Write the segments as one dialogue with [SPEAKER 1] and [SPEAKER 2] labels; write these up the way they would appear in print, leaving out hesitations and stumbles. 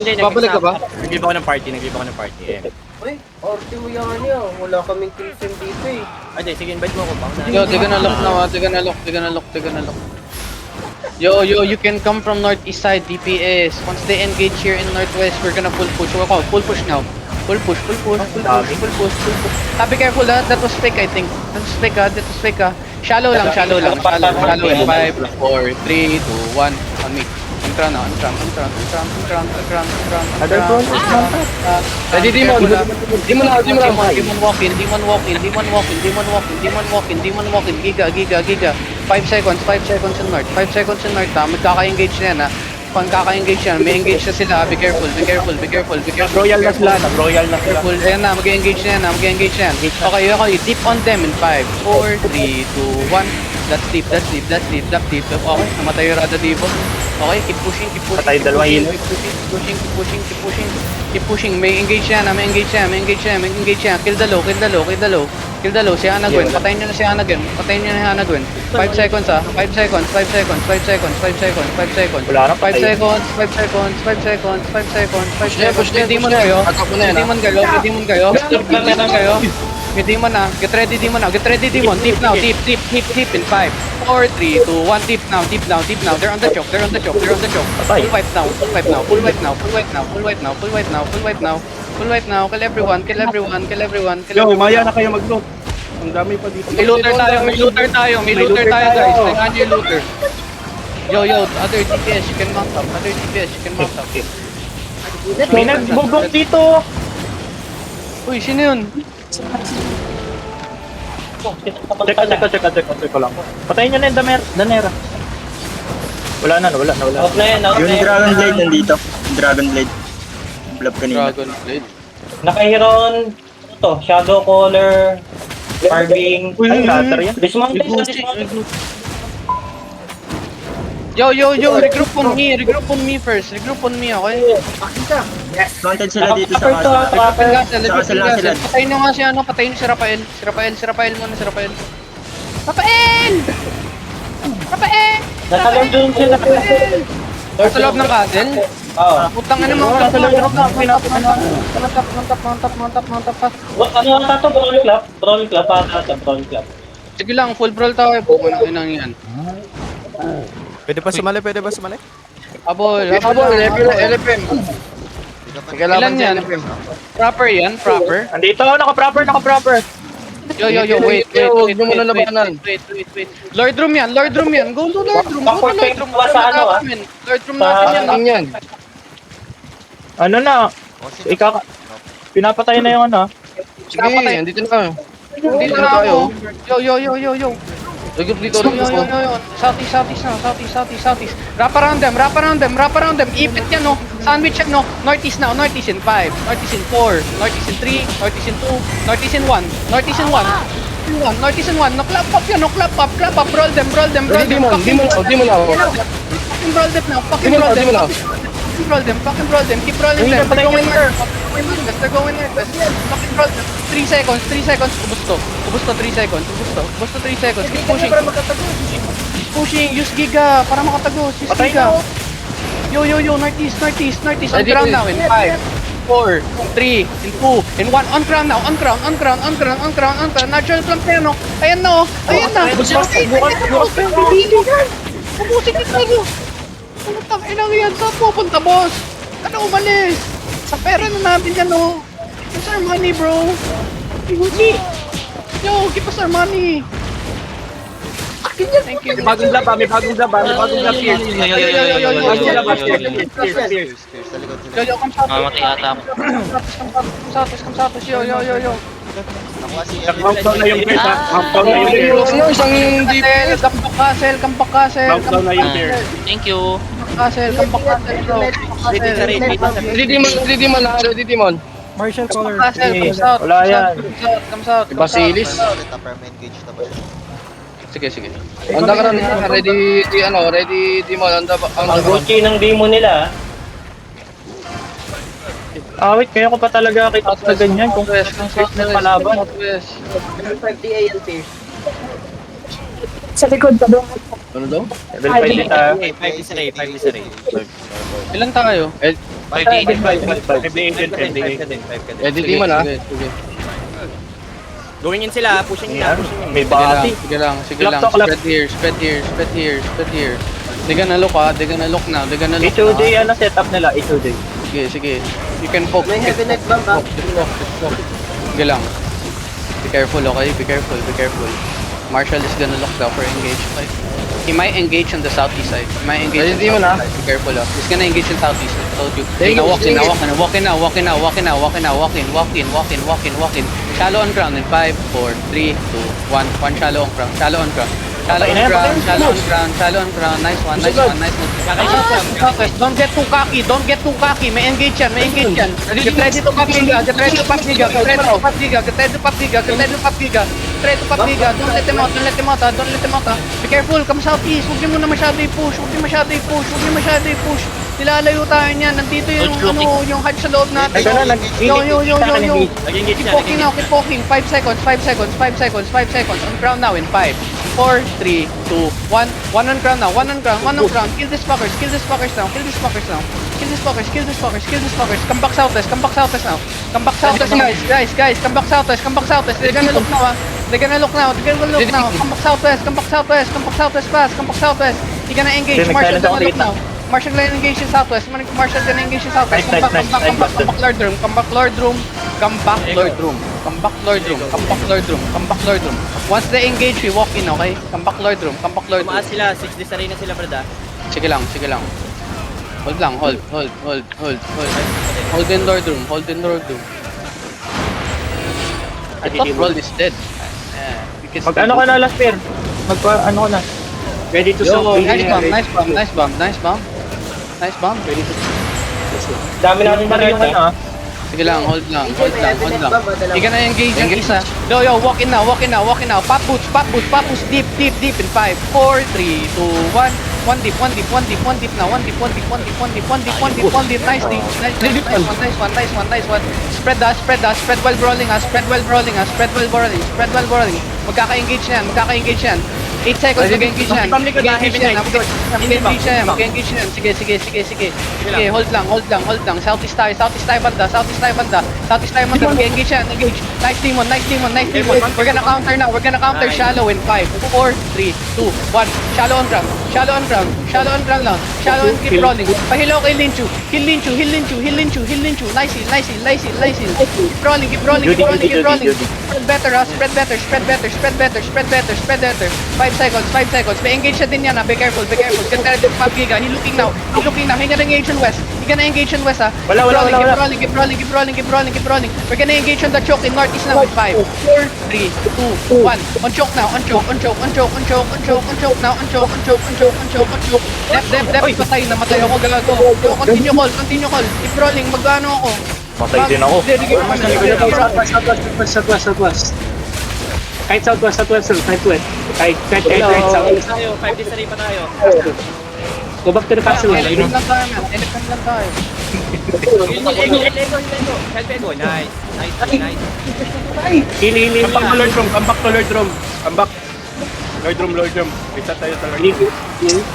[SPEAKER 1] Hindi,
[SPEAKER 2] Babalik ka ba?
[SPEAKER 1] Nag-give ako ng party, eh.
[SPEAKER 3] Uy, orti mo yan niya. Wala kaming kills dito eh.
[SPEAKER 1] Hindi, sige, invite mo ako pa.
[SPEAKER 2] Yo, they gonna look now, they gonna look. Yo, you can come from northeast side, DPS. Once they engage here in northwest, we're gonna full push. Full push now. Full push. Be careful, that was fake, I think. That was fake. Shallow lang. 5, 4, 3, 2, 1, on me. Untran. Ready, Demon walk in. Giga. 5 seconds in north. Magkaka-engage na yan, ha. Pag kaka-engage yan, may engage na sila. Be careful.
[SPEAKER 1] Royal na sila.
[SPEAKER 2] Careful. Ayan na, mag-engage na yan. Okay. Deep on them in 5, 4, 3, 2, 1. That's deep. Okay, namatay yung Rada Divo. Okay, keep pushing.
[SPEAKER 1] Patay dalawang healer.
[SPEAKER 2] Keep pushing. May engage yan. Kill the low. Si Hana Gwen. Patayin nyo na si Hana Gwen. 5 seconds, ha. 5 seconds.
[SPEAKER 1] Wala na,
[SPEAKER 2] 5
[SPEAKER 1] patay.
[SPEAKER 2] seconds. May demon kayo. May demon na. Get ready, demon. Deep now. Deep in 5, 4, 3, 2, 1. Deep now. They're on the choke.
[SPEAKER 1] Patay.
[SPEAKER 2] Full wipe now. Kill everyone.
[SPEAKER 1] Yo, maya na kayo mag-loot. Ang dami pa dito.
[SPEAKER 2] May looter tayo, guys. Tingnan nyo yung looter. Yo, other DPS, you can mount up.
[SPEAKER 1] May nagbubog dito.
[SPEAKER 2] Uy, sino yun?
[SPEAKER 1] Check ko lang. Patayin nyo na yung Danera. Wala na.
[SPEAKER 3] Out na yan.
[SPEAKER 4] Yung Dragon Blade nandito. Yung Dragon Blade. Blab kanina.
[SPEAKER 2] Dragon Blade.
[SPEAKER 3] Nakahiron. Ito, Shadow Caller. Carving.
[SPEAKER 1] Ay, latter yan.
[SPEAKER 3] Dismounted.
[SPEAKER 2] Yo, regroup on me first. Okay?
[SPEAKER 4] Planted sila dito sa casa. Saka sila.
[SPEAKER 2] Patayin nyo nga si patayin si Rafael. Rafael muna. Rafael!
[SPEAKER 3] Nasa loob doon sila.
[SPEAKER 2] Sa loob ng castle?
[SPEAKER 3] Oo.
[SPEAKER 2] Putang ina mo. Mount up pa.
[SPEAKER 3] Ano ang tato? Brawl club. Brawl club.
[SPEAKER 2] Sige lang, full brawl tayo. Pumunang inang yan.
[SPEAKER 5] Pwede ba sumali?
[SPEAKER 2] Abol, LFM. Ilan yan? Proper yan?
[SPEAKER 1] Andito, naka-proper.
[SPEAKER 2] Yo, wait. Lord room yan. Go to Lord room. Lord room natin yan.
[SPEAKER 1] Ano na? Pinapatay na yung ano.
[SPEAKER 2] Sige, andito na tayo. Yo. Southeast. Wrap around them. Ipit yan, no. Sandwich yan, no. Northeast now. Northeast in 5. Northeast in 4. Northeast in 3. Northeast in 2. Northeast in 1. Northeast in 1. No, clap up yan, no. Clap up. Roll them. Fucking roll them now. Keep rolling them. They're going there. Fucking roll them. 3 seconds. Ubus to 3 seconds. Keep pushing. Use Giga para makatagos. Yo. Northeast. On ground now in 5, 4, 3, in 2, in 1. On ground now. Natural plant na yan, no. Ayan na. Ubusin ka tayo. Putang inang yan. Saan pupunta, boss? Ano umalis? Sa pera na natin yan, no. Give us our money, bro. Yo, give us our money. Thank you.
[SPEAKER 1] May bagong lab here.
[SPEAKER 2] Yo, come south.
[SPEAKER 6] Mamatay ata ako.
[SPEAKER 2] Come south. Yo.
[SPEAKER 1] Countdown na yung first, ha? Countdown na yung first.
[SPEAKER 2] Isang Castle.
[SPEAKER 1] Countdown na yung first.
[SPEAKER 6] Thank you.
[SPEAKER 2] Castle, bro.
[SPEAKER 4] Ready Demon.
[SPEAKER 2] Marshall Color. Come south.
[SPEAKER 1] Wala yan.
[SPEAKER 2] Come south.
[SPEAKER 4] Basilis. Sige. Anda ka na. Ready Demon.
[SPEAKER 3] Ang Gucci ng demo nila.
[SPEAKER 1] Wait, kaya ko pa talaga kita sa ganyan kung first na palaban.
[SPEAKER 3] 50 ALT.
[SPEAKER 7] Sa likod ka doon.
[SPEAKER 4] Ano daw?
[SPEAKER 1] Level 5 din tayo.
[SPEAKER 5] 5 is array.
[SPEAKER 2] Ilan tayo? Editing mo na. Sige.
[SPEAKER 5] Gawin yun sila, pushing na, pushing yun.
[SPEAKER 1] May
[SPEAKER 2] Sige lang,
[SPEAKER 1] bati.
[SPEAKER 2] sige lang, sige
[SPEAKER 1] Clap
[SPEAKER 2] lang.
[SPEAKER 1] to, clap.
[SPEAKER 2] Spread here, spread here, spread here, spread here. They gonna look they gonna look now, they gonna look
[SPEAKER 1] HOD,
[SPEAKER 2] now.
[SPEAKER 1] ano setup nila? HOD.
[SPEAKER 2] Sige, sige. You can poke.
[SPEAKER 3] May heavy net bomb, ah.
[SPEAKER 2] Just poke. Sige lang. Be careful, okay? Be careful, be careful. Marshall is gonna look now for engage, okay? He might engage on the southeast side. He might engage on the southeast side. Be careful, He's gonna engage in southeast. I told you. Now walk in, now walk in, walk in now, walk in now, walk in now, walk in now, walk in, walk in, walk in, walk in, walk in. Shallow on ground in 5, 4, 3, 2, 1. One shallow on ground, shallow on ground. Shallow on ground, shallow on ground, shallow on ground. Nice one, nice one, nice one. Southwest, don't get too cocky, don't get too cocky. May engage yan, may engage yan. Get ready to pop giga, get ready to pop giga, get ready to pop giga, get ready to pop giga, get ready to pop giga. Get ready to pop giga, don't let him out, don't let him out, don't let him out. Be careful, come southeast, huwag niyo muna masyado i-push, huwag niyo masyado i-push, huwag niyo masyado i-push. Nilalayo tayo niyan, nandito yung ano, yung hatch sa loob natin. Yo. Keep walking now, keep walking. 5 seconds, 5 seconds, 5 seconds, 5 seconds. On ground now in 5, 4, 3, 2, 1. One on ground now, one on ground, one on ground. Kill these fuckers, kill these fuckers now, kill these fuckers now. Kill these fuckers, kill these fuckers, kill these fuckers. Come back southwest, come back southwest now. Come back southwest, guys, come back southwest, come back southwest. They're gonna look now, They're gonna look now, they're gonna look now. Come back southwest, come back southwest, come back southwest fast, come back southwest. You're gonna engage, Marshall's gonna look now. Marshall gonna engage in southwest. Marshall gonna engage in southwest. Come back Lord room. Come back Lord room. Come back Lord room. Come back Lord room. Come back Lord room. Come back Lord room. Once they engage, we walk in, okay? Come back Lord room. Come back Lord room.
[SPEAKER 5] Tumaas sila, 6 disarray na sila, brada.
[SPEAKER 2] Sige lang, sige lang. Hold lang, hold. Hold in Lord room. Hold in Lord room. I thought Roll is dead.
[SPEAKER 1] Mag ano ka na last pair? Ano ka na? Ready to
[SPEAKER 2] Yo,
[SPEAKER 1] soak.
[SPEAKER 2] nice bomb. Ready to
[SPEAKER 1] Dami natin na rin yung ano ah.
[SPEAKER 2] Sige lang, hold lang. Hindi ka na engage ang isa. Yo, walk in now. Pop boots, deep in 5, 4, 3, 2, 1. One deep now. One deep. Nice one. Spread while brawling. Magkaka-engage yan. 8 seconds, mag-engage yan. Mag-engage yan. Sige. Sige, hold lang. Southeast tayo banda. Mag-engage yan. Nice demon. We're gonna counter shallow in 5, 4, 3, 2, 1. Shallow on ground lang. Shallow and keep rolling. Pahilaw kay Linchu. Heal Linchu. Nice heal. Keep rolling. Spread better. 5 seconds. May engage siya din yan, ha. Be careful. Get ready to pop giga. He looking now. He gonna engage in west.
[SPEAKER 1] Wala.
[SPEAKER 2] Keep rolling. We're gonna engage on the choke in northeast now. 5, 4, 3, 2, 1. On choke now. On choke now. Dep. Namatay ako. Galago. Yo, continue call. Keep rolling. Magano ako.
[SPEAKER 1] Matay din ako.
[SPEAKER 6] Southwest. Kahit southwest. Kahit southwest.
[SPEAKER 5] Tayo, 5 disarray pa tayo.
[SPEAKER 6] Go back to the castle.
[SPEAKER 2] Electron lang tayo, man. Electron lang tayo.
[SPEAKER 5] Ego. Help Ego. Nice.
[SPEAKER 6] Hili.
[SPEAKER 1] Come back to Lord Room. Lord Room. Reset tayo sa Lord Room.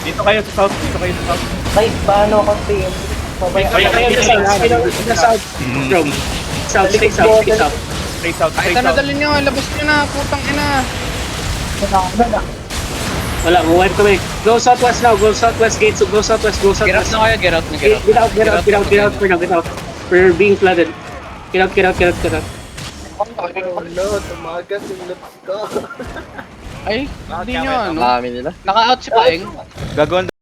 [SPEAKER 1] Dito kayo sa south.
[SPEAKER 3] Ay, paano kasi?
[SPEAKER 6] South.
[SPEAKER 1] Stay south.
[SPEAKER 2] Kahit ano dalhin nyo, labas nyo na, putang ina.
[SPEAKER 6] Wala, move kami. Go southwest now. Go southwest gates. Go southwest.
[SPEAKER 2] Get out na kayo, get out.
[SPEAKER 6] Get out. We're being flooded. Get out.
[SPEAKER 3] Oh no, tumagas yung lips ko.
[SPEAKER 2] Ay, hindi nyo ano. Naka-out si Paeng.
[SPEAKER 5] Gagawin